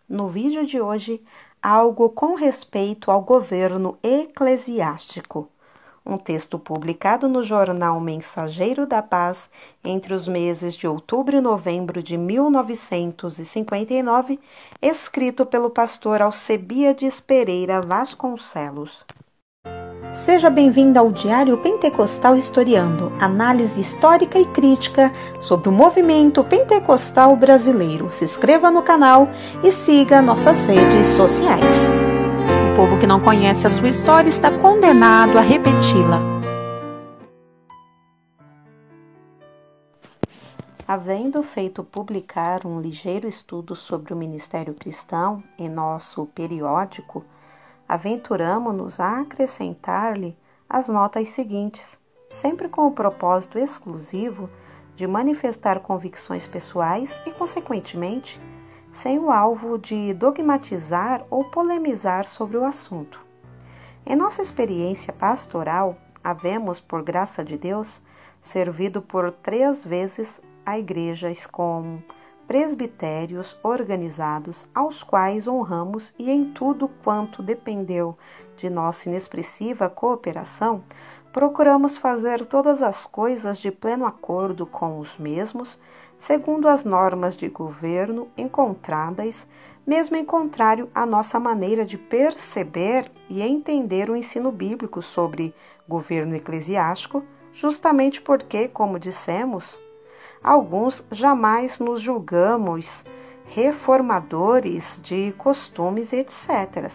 No vídeo de hoje, algo com respeito ao governo eclesiástico. Um texto publicado no jornal Mensageiro da Paz entre os meses de outubro e novembro de 1959, escrito pelo pastor Alcebiades Pereira Vasconcelos. Seja bem-vindo ao Diário Pentecostal Historiando, análise histórica e crítica sobre o movimento pentecostal brasileiro. Se inscreva no canal e siga nossas redes sociais. O povo que não conhece a sua história está condenado a repeti-la. Havendo feito publicar um ligeiro estudo sobre o ministério cristão em nosso periódico, aventuramo-nos a acrescentar-lhe as notas seguintes, sempre com o propósito exclusivo de manifestar convicções pessoais e, consequentemente, sem o alvo de dogmatizar ou polemizar sobre o assunto. Em nossa experiência pastoral, havemos, por graça de Deus, servido por 3 vezes a igrejas com presbitérios organizados, aos quais honramos e em tudo quanto dependeu de nossa inexpressiva cooperação, procuramos fazer todas as coisas de pleno acordo com os mesmos, segundo as normas de governo encontradas, mesmo em contrário à nossa maneira de perceber e entender o ensino bíblico sobre governo eclesiástico, justamente porque, como dissemos, alguns jamais nos julgamos reformadores de costumes, etc.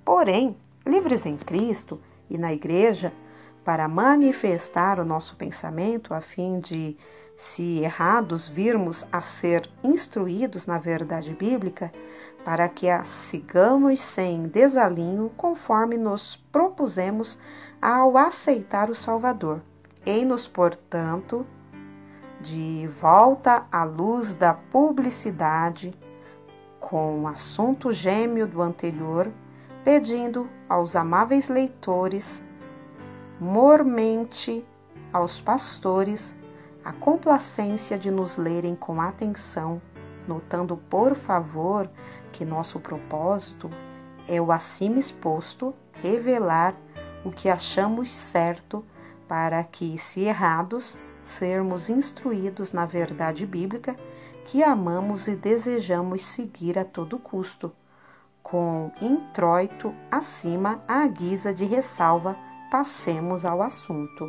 Porém, livres em Cristo e na Igreja, para manifestar o nosso pensamento, a fim de, se errados, virmos a ser instruídos na verdade bíblica, para que a sigamos sem desalinho, conforme nos propusemos ao aceitar o Salvador. Eis-nos, portanto, de volta à luz da publicidade, com o assunto gêmeo do anterior, pedindo aos amáveis leitores, mormente aos pastores, a complacência de nos lerem com atenção, notando, por favor, que nosso propósito é o acima exposto, revelar o que achamos certo, para que, se errados, sermos instruídos na verdade bíblica que amamos e desejamos seguir a todo custo, com introito acima à guisa de ressalva, passemos ao assunto.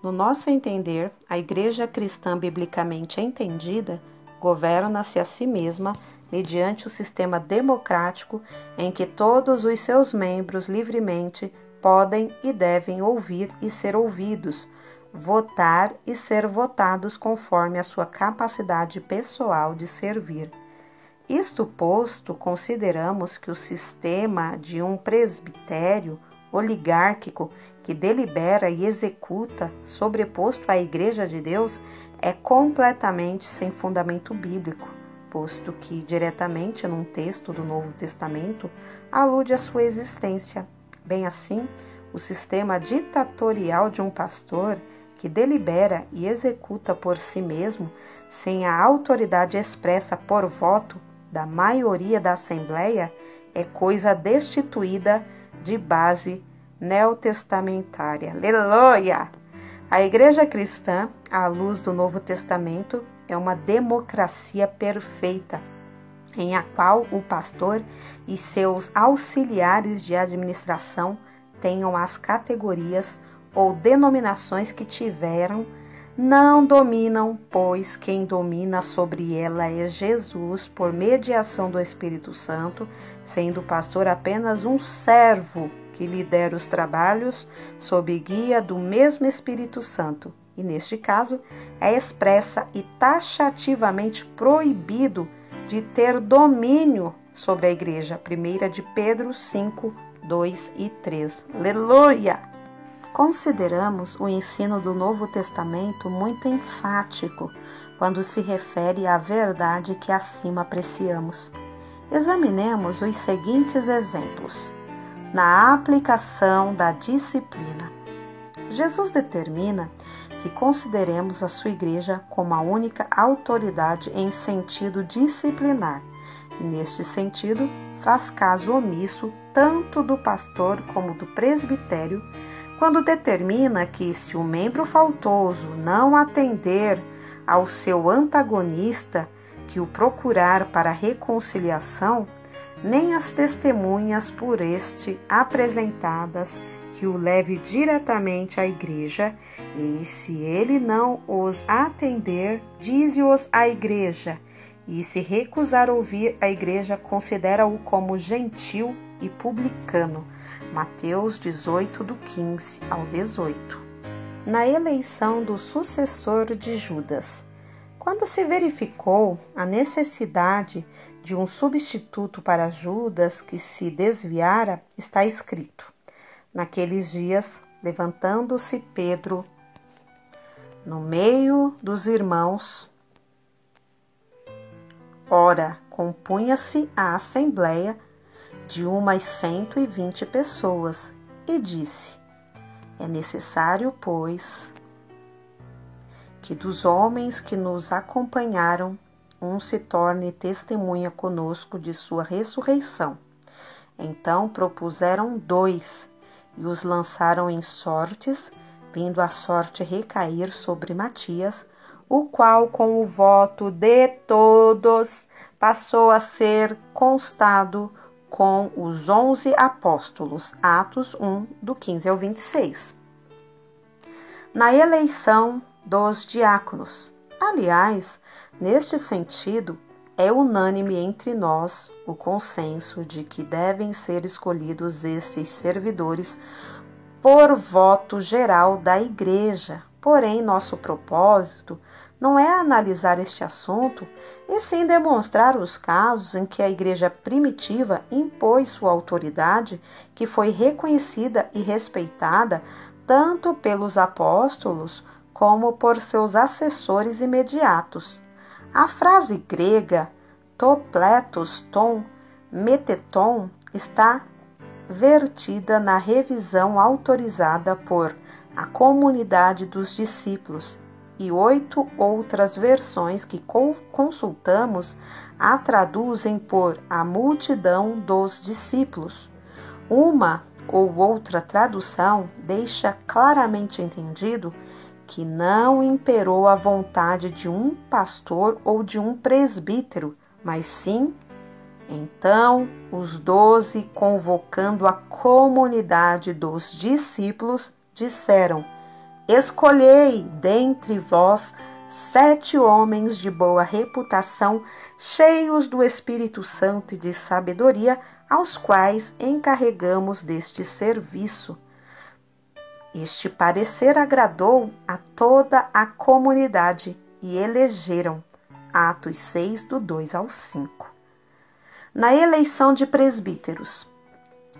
No nosso entender, a Igreja cristã biblicamente entendida governa-se a si mesma mediante o sistema democrático em que todos os seus membros livremente podem e devem ouvir e ser ouvidos, votar e ser votados conforme a sua capacidade pessoal de servir. Isto posto, consideramos que o sistema de um presbitério oligárquico que delibera e executa, sobreposto à Igreja de Deus, é completamente sem fundamento bíblico, posto que diretamente num texto do Novo Testamento alude à sua existência. Bem assim, o sistema ditatorial de um pastor que delibera e executa por si mesmo, sem a autoridade expressa por voto da maioria da Assembleia, é coisa destituída de base neotestamentária. Aleluia! A Igreja cristã, à luz do Novo Testamento, é uma democracia perfeita, em a qual o pastor e seus auxiliares de administração tenham as categorias ou denominações que tiveram, não dominam, pois quem domina sobre ela é Jesus, por mediação do Espírito Santo, sendo o pastor apenas um servo que lidera os trabalhos sob guia do mesmo Espírito Santo. E neste caso, é expressa e taxativamente proibido de ter domínio sobre a igreja. 1 de Pedro 5, 2 e 3. Aleluia! Consideramos o ensino do Novo Testamento muito enfático quando se refere à verdade que acima apreciamos. Examinemos os seguintes exemplos. Na aplicação da disciplina, Jesus determina que consideremos a sua igreja como a única autoridade em sentido disciplinar, e, neste sentido, faz caso omisso tanto do pastor como do presbitério, quando determina que, se o membro faltoso não atender ao seu antagonista que o procurar para reconciliação, nem as testemunhas por este apresentadas que o leve diretamente à igreja, e se ele não os atender, dize-os à igreja, e se recusar ouvir a igreja, considera-o como gentil e publicano. Mateus 18, do 15 ao 18. Na eleição do sucessor de Judas, quando se verificou a necessidade de um substituto para Judas que se desviara, está escrito: naqueles dias, levantando-se Pedro no meio dos irmãos, ora, compunha-se a assembleia de umas 120 pessoas, e disse: é necessário, pois, que dos homens que nos acompanharam, um se torne testemunha conosco de sua ressurreição. Então propuseram 2, e os lançaram em sortes, vindo a sorte recair sobre Matias, o qual, com o voto de todos, passou a ser constado com os 11 apóstolos. Atos 1, do 15 ao 26. Na eleição dos diáconos. Aliás, neste sentido, é unânime entre nós o consenso de que devem ser escolhidos esses servidores por voto geral da Igreja. Porém, nosso propósito não é analisar este assunto, e sim demonstrar os casos em que a Igreja primitiva impôs sua autoridade, que foi reconhecida e respeitada tanto pelos apóstolos como por seus assessores imediatos. A frase grega topletos ton meteton está vertida na revisão autorizada por a comunidade dos discípulos, e 8 outras versões que consultamos a traduzem por a multidão dos discípulos. Uma ou outra tradução deixa claramente entendido que não imperou a vontade de um pastor ou de um presbítero, mas sim, então, os 12, convocando a comunidade dos discípulos, disseram: escolhei dentre vós 7 homens de boa reputação, cheios do Espírito Santo e de sabedoria, aos quais encarregamos deste serviço. Este parecer agradou a toda a comunidade e elegeram. Atos 6, do 2 ao 5. Na eleição de presbíteros.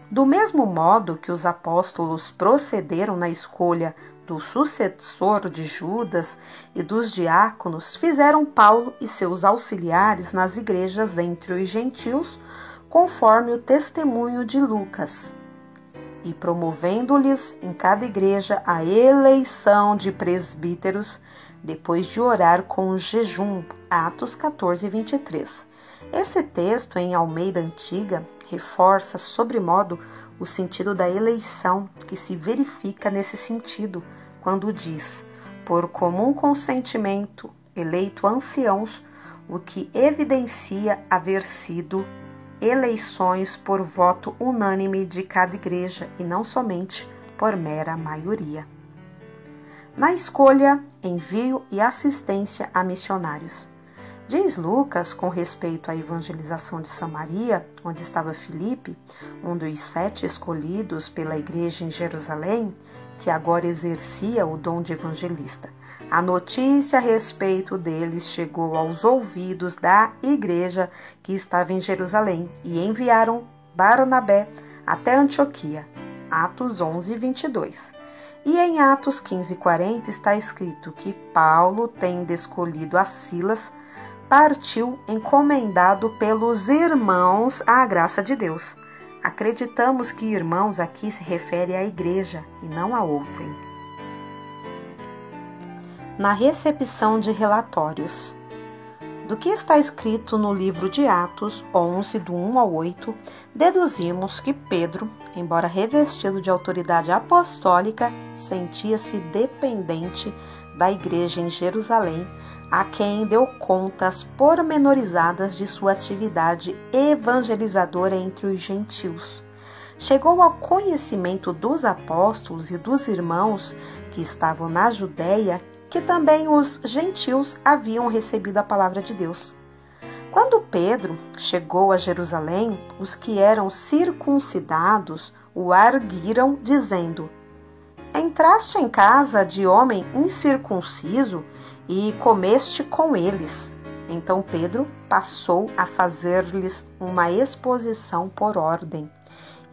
Do mesmo modo que os apóstolos procederam na escolha do sucessor de Judas e dos diáconos, fizeram Paulo e seus auxiliares nas igrejas entre os gentios, conforme o testemunho de Lucas, e promovendo-lhes em cada igreja a eleição de presbíteros, depois de orar com jejum. Atos 14, 23. Esse texto, em Almeida Antiga, reforça sobremodo o sentido da eleição, que se verifica nesse sentido, quando diz: por comum consentimento, eleito anciãos, o que evidencia haver sido eleições por voto unânime de cada igreja e não somente por mera maioria. Na escolha, envio e assistência a missionários. Diz Lucas, com respeito à evangelização de Samaria, onde estava Filipe, um dos 7 escolhidos pela igreja em Jerusalém, que agora exercia o dom de evangelista. A notícia a respeito deles chegou aos ouvidos da igreja que estava em Jerusalém e enviaram Barnabé até Antioquia. Atos 11, 22. E em Atos 15, 40 está escrito que Paulo, tendo escolhido a Silas, partiu encomendado pelos irmãos à graça de Deus. Acreditamos que irmãos aqui se refere à igreja e não a outrem. Na recepção de relatórios. Do que está escrito no livro de Atos 11, do 1 ao 8, deduzimos que Pedro, embora revestido de autoridade apostólica, sentia-se dependente da igreja em Jerusalém, a quem deu contas pormenorizadas de sua atividade evangelizadora entre os gentios. Chegou ao conhecimento dos apóstolos e dos irmãos que estavam na Judéia que também os gentios haviam recebido a palavra de Deus. Quando Pedro chegou a Jerusalém, os que eram circuncidados o arguiram, dizendo: Entraste em casa de homem incircunciso e comeste com eles. Então Pedro passou a fazer-lhes uma exposição por ordem.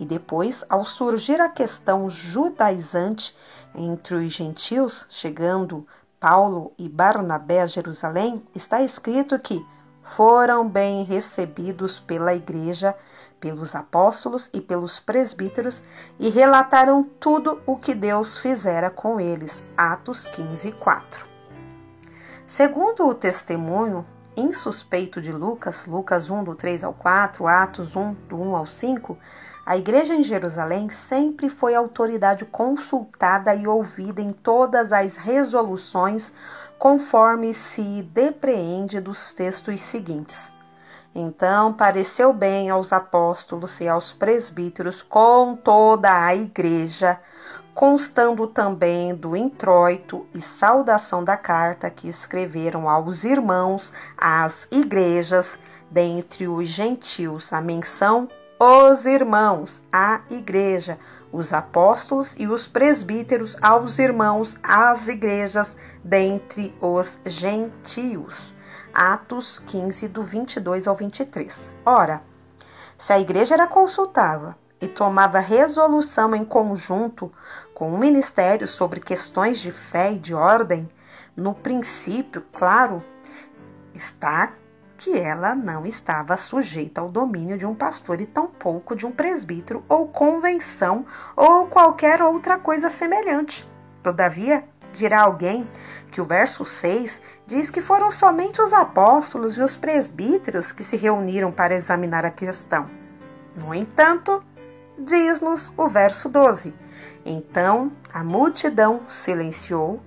E depois, ao surgir a questão judaizante entre os gentios, chegando Paulo e Barnabé a Jerusalém, está escrito que foram bem recebidos pela igreja, pelos apóstolos e pelos presbíteros e relataram tudo o que Deus fizera com eles. Atos 15, 4. Segundo o testemunho insuspeito de Lucas 1, do 3 ao 4, Atos 1, do 1 ao 5, a igreja em Jerusalém sempre foi autoridade consultada e ouvida em todas as resoluções, conforme se depreende dos textos seguintes. Então pareceu bem aos apóstolos e aos presbíteros com toda a igreja, constando também do introito e saudação da carta que escreveram aos irmãos, às igrejas, dentre os gentios, a menção os irmãos, a igreja, os apóstolos e os presbíteros aos irmãos, às igrejas, dentre os gentios. Atos 15, do 22 ao 23. Ora, se a igreja era consultada e tomava resolução em conjunto com o ministério sobre questões de fé e de ordem, no princípio, claro, está que ela não estava sujeita ao domínio de um pastor e tampouco de um presbítero ou convenção ou qualquer outra coisa semelhante. Todavia, dirá alguém que o verso 6 diz que foram somente os apóstolos e os presbíteros que se reuniram para examinar a questão. No entanto, diz-nos o verso 12: Então a multidão silenciou,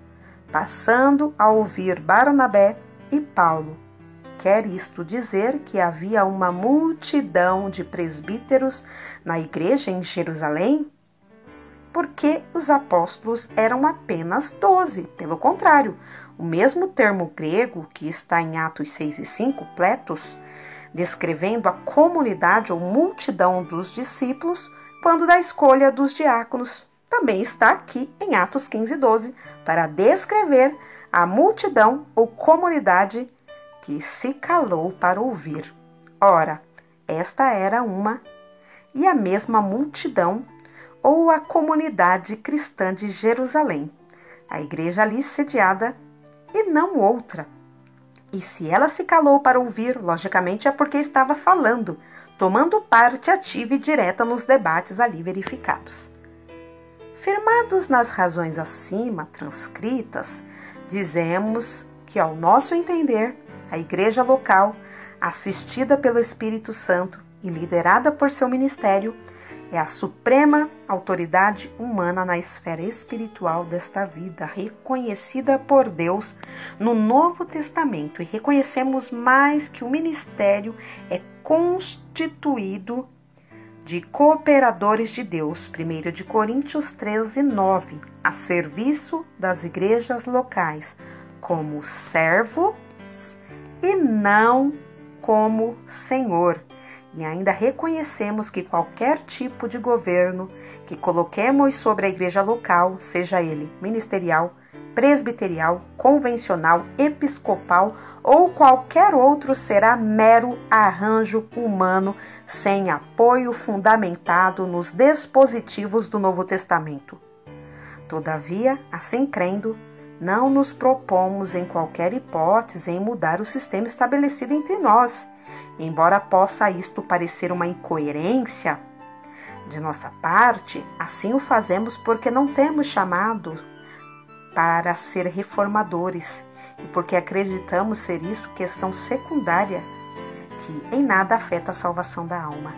passando a ouvir Barnabé e Paulo. Quer isto dizer que havia uma multidão de presbíteros na igreja em Jerusalém? Porque os apóstolos eram apenas 12. Pelo contrário, o mesmo termo grego que está em Atos 6 e 5, pletos, descrevendo a comunidade ou multidão dos discípulos, quando da escolha dos diáconos, também está aqui em Atos 15 e 12, para descrever a multidão ou comunidade que se calou para ouvir. Ora, esta era uma e a mesma multidão ou a comunidade cristã de Jerusalém, a igreja ali sediada e não outra. E se ela se calou para ouvir, logicamente é porque estava falando, tomando parte ativa e direta nos debates ali verificados. Firmados nas razões acima transcritas, dizemos que, ao nosso entender, a igreja local, assistida pelo Espírito Santo e liderada por seu ministério, é a suprema autoridade humana na esfera espiritual desta vida, reconhecida por Deus no Novo Testamento. E reconhecemos mais que o ministério é constituído de cooperadores de Deus, 1 de Coríntios 13, 9, a serviço das igrejas locais, como servo e não como Senhor. E ainda reconhecemos que qualquer tipo de governo que coloquemos sobre a igreja local, seja ele ministerial, presbiterial, convencional, episcopal ou qualquer outro, será mero arranjo humano sem apoio fundamentado nos dispositivos do Novo Testamento. Todavia, assim crendo, não nos propomos em qualquer hipótese em mudar o sistema estabelecido entre nós, embora possa isto parecer uma incoerência de nossa parte. Assim o fazemos porque não temos chamado para ser reformadores, e porque acreditamos ser isso questão secundária, que em nada afeta a salvação da alma.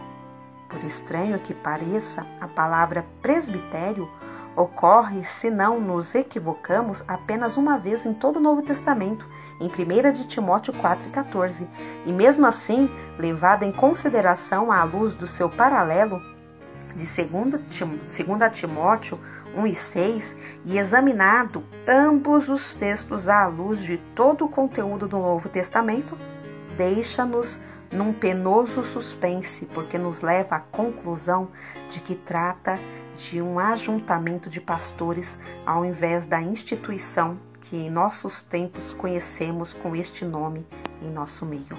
Por estranho que pareça, a palavra presbitério ocorre, se não nos equivocamos, apenas uma vez em todo o Novo Testamento, em 1 de Timóteo 4,14, e mesmo assim, levada em consideração à luz do seu paralelo de 2 Timóteo 1,6, e examinado ambos os textos à luz de todo o conteúdo do Novo Testamento, deixa-nos num penoso suspense, porque nos leva à conclusão de que trata de um ajuntamento de pastores ao invés da instituição que em nossos tempos conhecemos com este nome em nosso meio.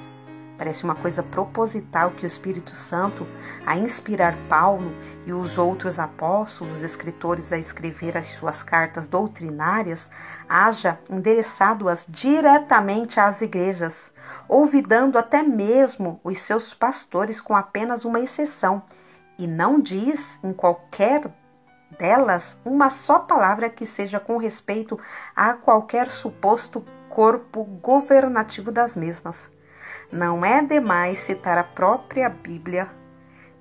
Parece uma coisa proposital que o Espírito Santo, a inspirar Paulo e os outros apóstolos, escritores a escrever as suas cartas doutrinárias, haja endereçado-as diretamente às igrejas, olvidando até mesmo os seus pastores com apenas uma exceção, e não diz em qualquer delas uma só palavra que seja com respeito a qualquer suposto corpo governativo das mesmas. Não é demais citar a própria Bíblia.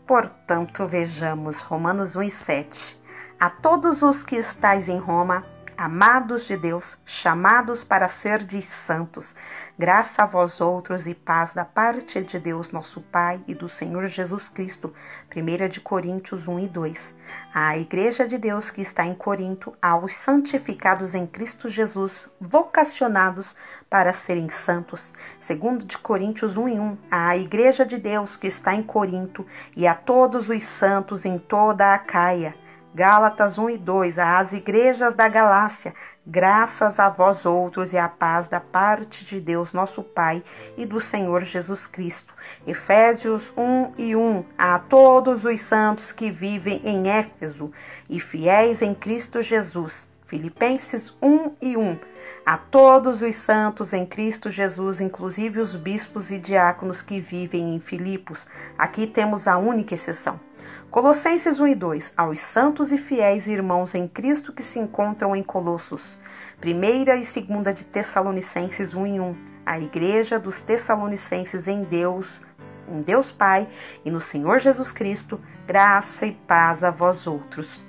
Portanto, vejamos Romanos 1,7. A todos os que estáis em Roma, amados de Deus, chamados para serdes santos, graça a vós outros e paz da parte de Deus nosso Pai e do Senhor Jesus Cristo. 1 de Coríntios 1:2. A Igreja de Deus que está em Corinto, aos santificados em Cristo Jesus, vocacionados para serem santos. 2 de Coríntios 1:1. A Igreja de Deus que está em Corinto e a todos os santos em toda a Acaia. Gálatas 1:2, às igrejas da Galácia, graças a vós outros e a paz da parte de Deus nosso Pai e do Senhor Jesus Cristo. Efésios 1:1, a todos os santos que vivem em Éfeso e fiéis em Cristo Jesus. Filipenses 1:1, a todos os santos em Cristo Jesus, inclusive os bispos e diáconos que vivem em Filipos. Aqui temos a única exceção. Colossenses 1:2, aos santos e fiéis irmãos em Cristo que se encontram em Colossos. 1 e 2 de Tessalonicenses 1:1, a igreja dos Tessalonicenses em Deus Pai e no Senhor Jesus Cristo, graça e paz a vós outros.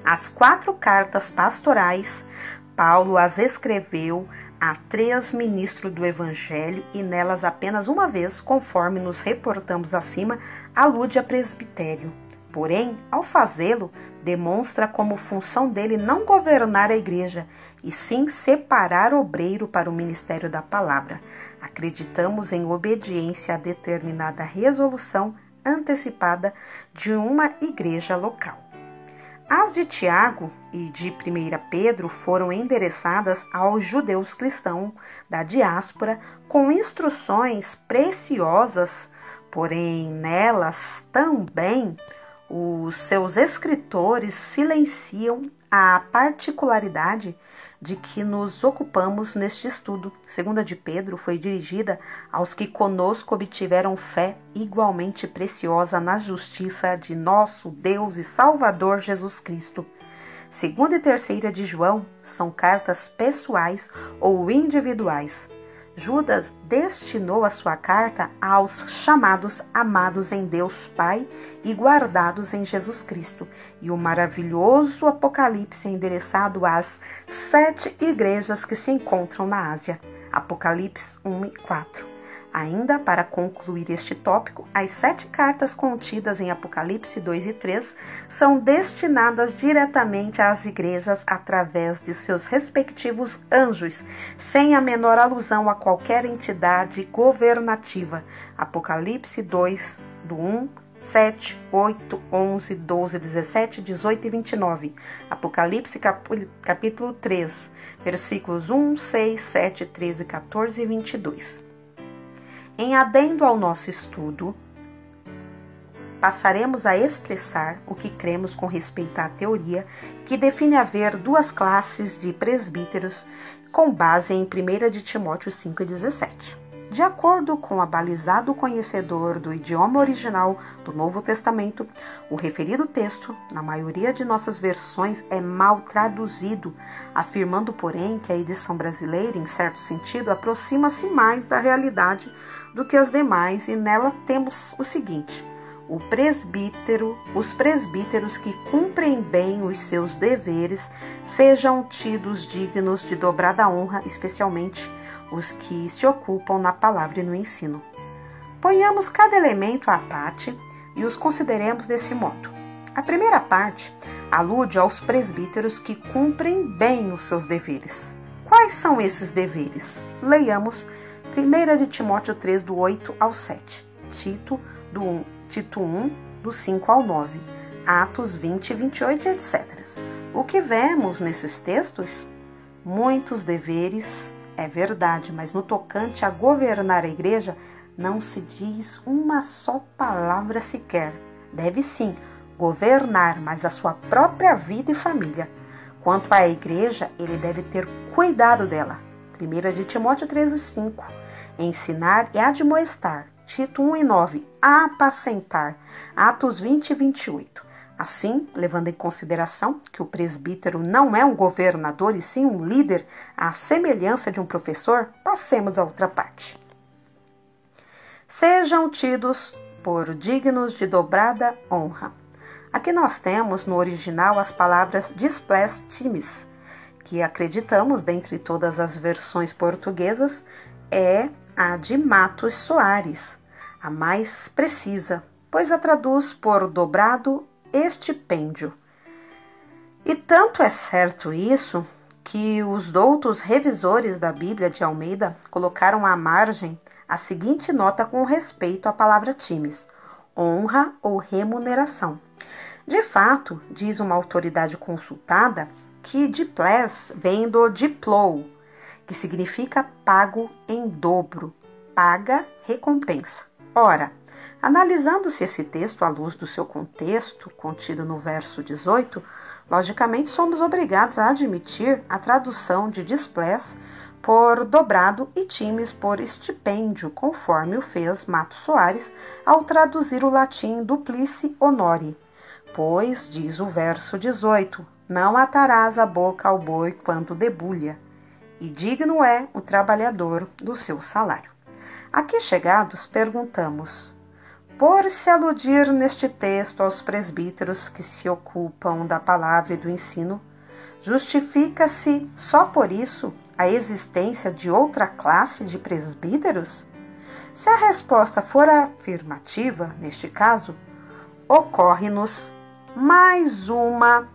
As 4 cartas pastorais, Paulo as escreveu a 3 ministros do Evangelho e nelas apenas uma vez, conforme nos reportamos acima, alude a presbitério. Porém, ao fazê-lo, demonstra como função dele não governar a igreja, e sim separar obreiro para o ministério da palavra. Acreditamos em obediência a determinada resolução antecipada de uma igreja local. As de Tiago e de 1 Pedro foram endereçadas aos judeus cristãos da diáspora com instruções preciosas, porém nelas também os seus escritores silenciam a particularidade de que nos ocupamos neste estudo. 2 de Pedro foi dirigida aos que conosco obtiveram fé igualmente preciosa na justiça de nosso Deus e Salvador Jesus Cristo. 2 e 3 de João são cartas pessoais ou individuais. Judas destinou a sua carta aos chamados amados em Deus Pai e guardados em Jesus Cristo, e o maravilhoso Apocalipse é endereçado às 7 igrejas que se encontram na Ásia. Apocalipse 1 e 4. Ainda para concluir este tópico, as 7 cartas contidas em Apocalipse 2 e 3 são destinadas diretamente às igrejas através de seus respectivos anjos, sem a menor alusão a qualquer entidade governativa. Apocalipse 2, do 1, 7, 8, 11, 12, 17, 18 e 29. Apocalipse capítulo 3, versículos 1, 6, 7, 13, 14 e 22. Em adendo ao nosso estudo, passaremos a expressar o que cremos com respeito à teoria que define haver 2 classes de presbíteros com base em 1 de Timóteo 5,17. De acordo com o abalizado conhecedor do idioma original do Novo Testamento, o referido texto, na maioria de nossas versões, é mal traduzido, afirmando, porém, que a edição brasileira, em certo sentido, aproxima-se mais da realidade do que as demais, e nela temos o seguinte: os presbíteros que cumprem bem os seus deveres sejam tidos dignos de dobrada honra, especialmente os que se ocupam na palavra e no ensino. Ponhamos cada elemento à parte e os consideremos desse modo. A primeira parte alude aos presbíteros que cumprem bem os seus deveres. Quais são esses deveres? Leiamos 1 de Timóteo 3, do 8 ao 7, Tito 1, do 5 ao 9, Atos 20, 28, etc. O que vemos nesses textos? Muitos deveres, é verdade, mas no tocante a governar a igreja, não se diz uma só palavra sequer. Deve sim governar, mas a sua própria vida e família. Quanto à igreja, ele deve ter cuidado dela. 1 de Timóteo 13, 5. Ensinar e admoestar. Tito 1 e 9. Apacentar. Atos 20 e 28. Assim, levando em consideração que o presbítero não é um governador e sim um líder, à semelhança de um professor, passemos à outra parte. Sejam tidos por dignos de dobrada honra. Aqui nós temos no original as palavras disples timis, que acreditamos, dentre todas as versões portuguesas, é a de Matos Soares, a mais precisa, pois a traduz por dobrado estipêndio. E tanto é certo isso que os doutos revisores da Bíblia de Almeida colocaram à margem a seguinte nota com respeito à palavra timis: honra ou remuneração. De fato, diz uma autoridade consultada que diplés vem do diplou, que significa pago em dobro, paga, recompensa. Ora, analisando-se esse texto à luz do seu contexto, contido no verso 18, logicamente somos obrigados a admitir a tradução de disples por dobrado e timis por estipêndio, conforme o fez Matos Soares ao traduzir o latim duplice honore. Pois, diz o verso 18, não atarás a boca ao boi quando debulha, e digno é o trabalhador do seu salário. Aqui chegados, perguntamos: por se aludir neste texto aos presbíteros que se ocupam da palavra e do ensino, justifica-se só por isso a existência de outra classe de presbíteros? Se a resposta for afirmativa, neste caso, ocorre-nos mais uma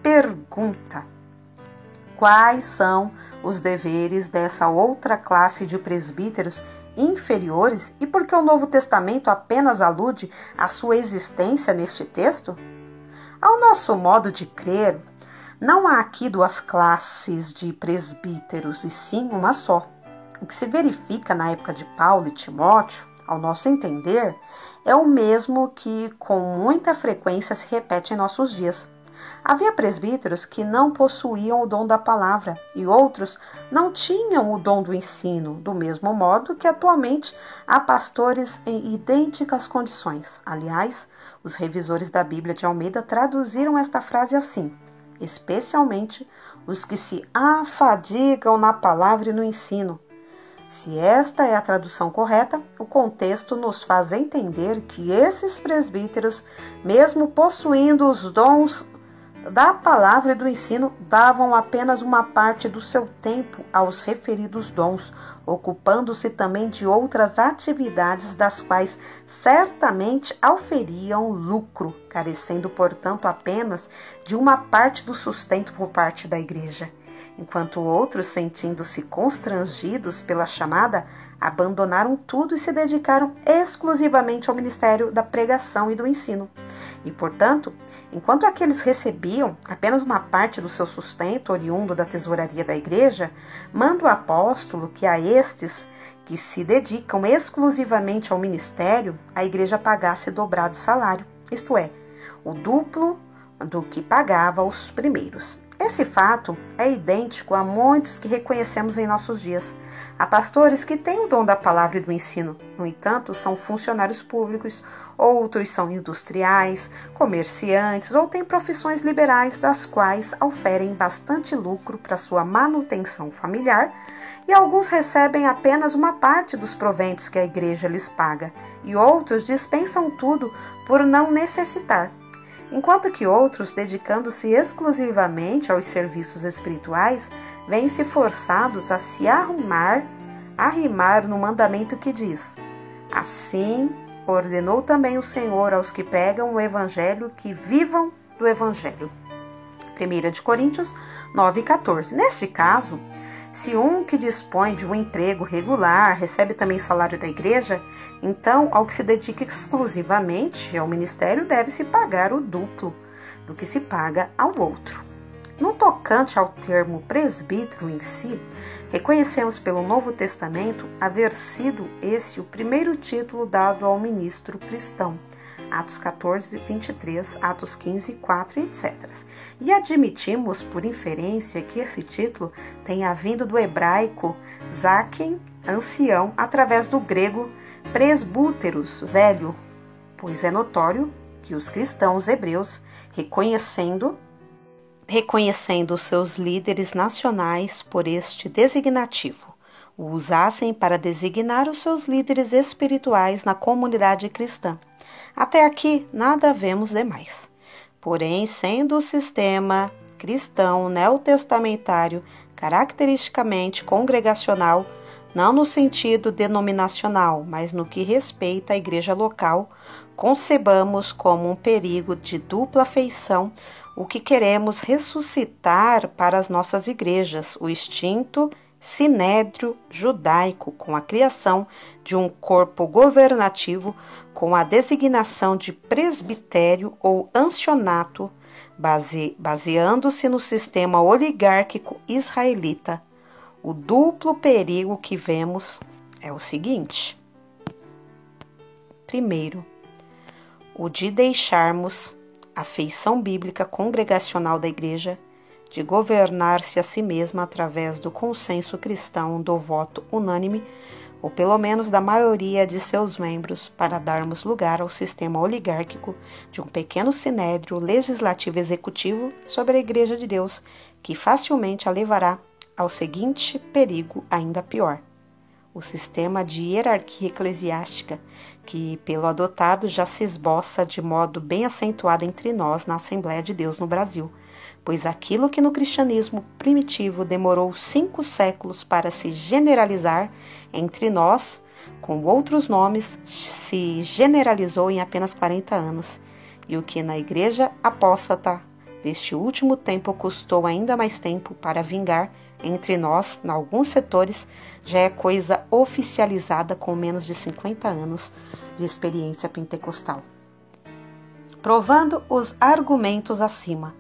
pergunta: quais são os deveres dessa outra classe de presbíteros inferiores e por que o Novo Testamento apenas alude à sua existência neste texto? Ao nosso modo de crer, não há aqui duas classes de presbíteros, e sim uma só. O que se verifica na época de Paulo e Timóteo, ao nosso entender, é o mesmo que com muita frequência se repete em nossos dias. Havia presbíteros que não possuíam o dom da palavra e outros não tinham o dom do ensino, do mesmo modo que atualmente há pastores em idênticas condições. Aliás, os revisores da Bíblia de Almeida traduziram esta frase assim: especialmente os que se afadigam na palavra e no ensino. Se esta é a tradução correta, o contexto nos faz entender que esses presbíteros, mesmo possuindo os dons da palavra e do ensino, davam apenas uma parte do seu tempo aos referidos dons, ocupando-se também de outras atividades das quais certamente auferiam lucro, carecendo, portanto, apenas de uma parte do sustento por parte da igreja. Enquanto outros, sentindo-se constrangidos pela chamada, abandonaram tudo e se dedicaram exclusivamente ao ministério da pregação e do ensino. E, portanto, enquanto aqueles recebiam apenas uma parte do seu sustento oriundo da tesouraria da igreja, manda o apóstolo que a estes que se dedicam exclusivamente ao ministério, a igreja pagasse dobrado salário, isto é, o duplo do que pagava aos primeiros. Esse fato é idêntico a muitos que reconhecemos em nossos dias. Há pastores que têm o dom da palavra e do ensino, no entanto, são funcionários públicos, outros são industriais, comerciantes ou têm profissões liberais das quais oferem bastante lucro para sua manutenção familiar, e alguns recebem apenas uma parte dos proventos que a igreja lhes paga, e outros dispensam tudo por não necessitar. Enquanto que outros, dedicando-se exclusivamente aos serviços espirituais, vêm-se forçados a se arrimar no mandamento que diz: assim ordenou também o Senhor aos que pregam o Evangelho que vivam do Evangelho. 1 Coríntios 9,14. Neste caso, se um que dispõe de um emprego regular recebe também salário da igreja, então, ao que se dedica exclusivamente ao ministério, deve-se pagar o duplo do que se paga ao outro. No tocante ao termo presbítero em si, reconhecemos pelo Novo Testamento haver sido esse o primeiro título dado ao ministro cristão. Atos 14, 23, Atos 15, 4, etc. E admitimos, por inferência, que esse título tenha vindo do hebraico zaken, ancião, através do grego presbúteros, velho, pois é notório que os cristãos hebreus, reconhecendo seus líderes nacionais por este designativo, o usassem para designar os seus líderes espirituais na comunidade cristã. Até aqui, nada vemos demais. Porém, sendo o sistema cristão neotestamentário caracteristicamente congregacional, não no sentido denominacional, mas no que respeita à igreja local, concebamos como um perigo de dupla feição o que queremos ressuscitar para as nossas igrejas, o extinto sinédrio judaico, com a criação de um corpo governativo com a designação de presbitério ou ancionato, baseando-se no sistema oligárquico israelita. O duplo perigo que vemos é o seguinte: primeiro, o de deixarmos a feição bíblica congregacional da igreja de governar-se a si mesma através do consenso cristão do voto unânime, ou pelo menos da maioria de seus membros, para darmos lugar ao sistema oligárquico de um pequeno sinédrio legislativo-executivo sobre a Igreja de Deus, que facilmente a levará ao seguinte perigo ainda pior: o sistema de hierarquia eclesiástica, que, pelo adotado, já se esboça de modo bem acentuado entre nós na Assembleia de Deus no Brasil, pois aquilo que no cristianismo primitivo demorou 5 séculos para se generalizar entre nós, com outros nomes, se generalizou em apenas 40 anos, e o que na igreja apóstata deste último tempo custou ainda mais tempo para vingar entre nós, em alguns setores, já é coisa oficializada com menos de 50 anos de experiência pentecostal. Provando os argumentos acima,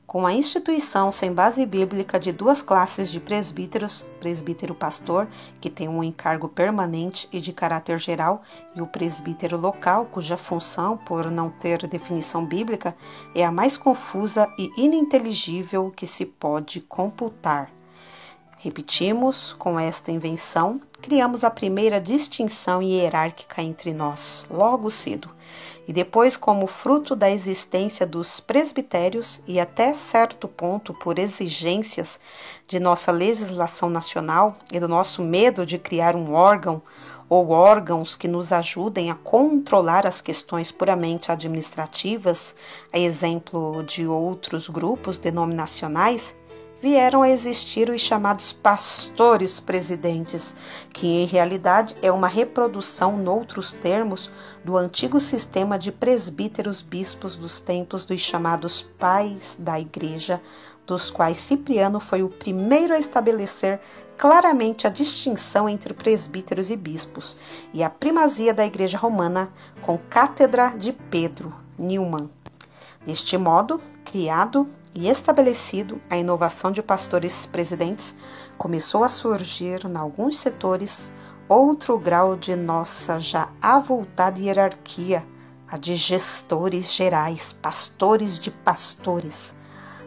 com a instituição sem base bíblica de 2 classes de presbíteros, presbítero pastor, que tem um encargo permanente e de caráter geral, e o presbítero local, cuja função, por não ter definição bíblica, é a mais confusa e ininteligível que se pode computar. Repetimos, com esta invenção, criamos a primeira distinção hierárquica entre nós, logo cedo, e depois, como fruto da existência dos presbitérios e até certo ponto por exigências de nossa legislação nacional e do nosso medo de criar um órgão ou órgãos que nos ajudem a controlar as questões puramente administrativas, a exemplo de outros grupos denominacionais, vieram a existir os chamados pastores presidentes, que em realidade é uma reprodução, noutros termos, do antigo sistema de presbíteros bispos dos tempos dos chamados pais da igreja, dos quais Cipriano foi o primeiro a estabelecer claramente a distinção entre presbíteros e bispos, e a primazia da igreja romana com cátedra de Pedro, Newman. Deste modo, criado e estabelecido, a inovação de pastores presidentes começou a surgir, em alguns setores, outro grau de nossa já avultada hierarquia, a de gestores gerais, pastores de pastores.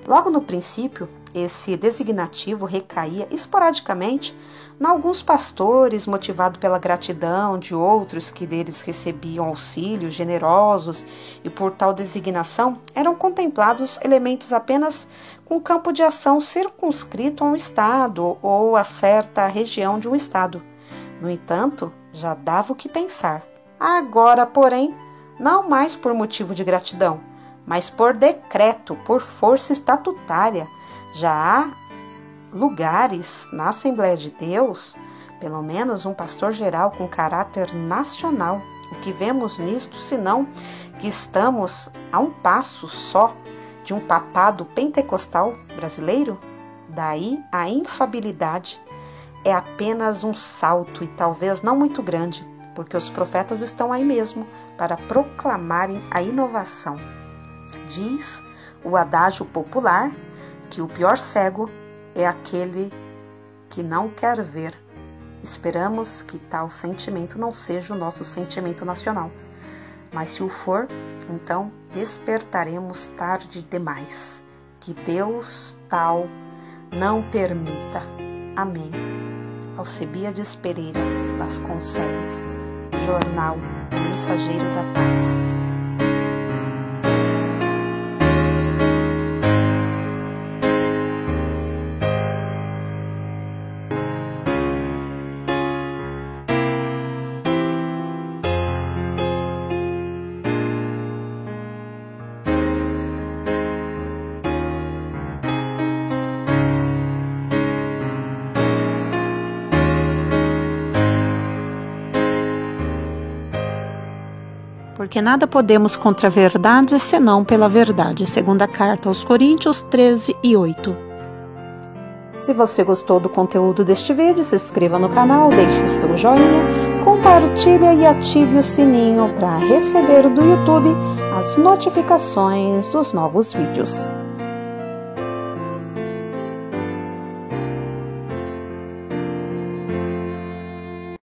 Logo no princípio, esse designativo recaía esporadicamente em alguns pastores, motivado pela gratidão de outros que deles recebiam auxílios generosos, e por tal designação eram contemplados elementos apenas com campo de ação circunscrito a um estado ou a certa região de um estado. No entanto, já dava o que pensar. Agora, porém, não mais por motivo de gratidão, mas por decreto, por força estatutária, já há lugares na Assembleia de Deus, pelo menos um pastor-geral com caráter nacional. O que vemos nisto, senão que estamos a um passo só de um papado pentecostal brasileiro? Daí a infabilidade é apenas um salto e talvez não muito grande, porque os profetas estão aí mesmo para proclamarem a inovação. Diz o adágio popular que o pior cego é aquele que não quer ver. Esperamos que tal sentimento não seja o nosso sentimento nacional, mas se o for, então despertaremos tarde demais. Que Deus tal não permita. Amém. Alcebiades Pereira Vasconcelos, Jornal O Mensageiro da Paz. Porque nada podemos contra a verdade, senão pela verdade. Segunda carta aos Coríntios 13:8. Se você gostou do conteúdo deste vídeo, se inscreva no canal, deixe o seu joinha, compartilhe e ative o sininho para receber do YouTube as notificações dos novos vídeos.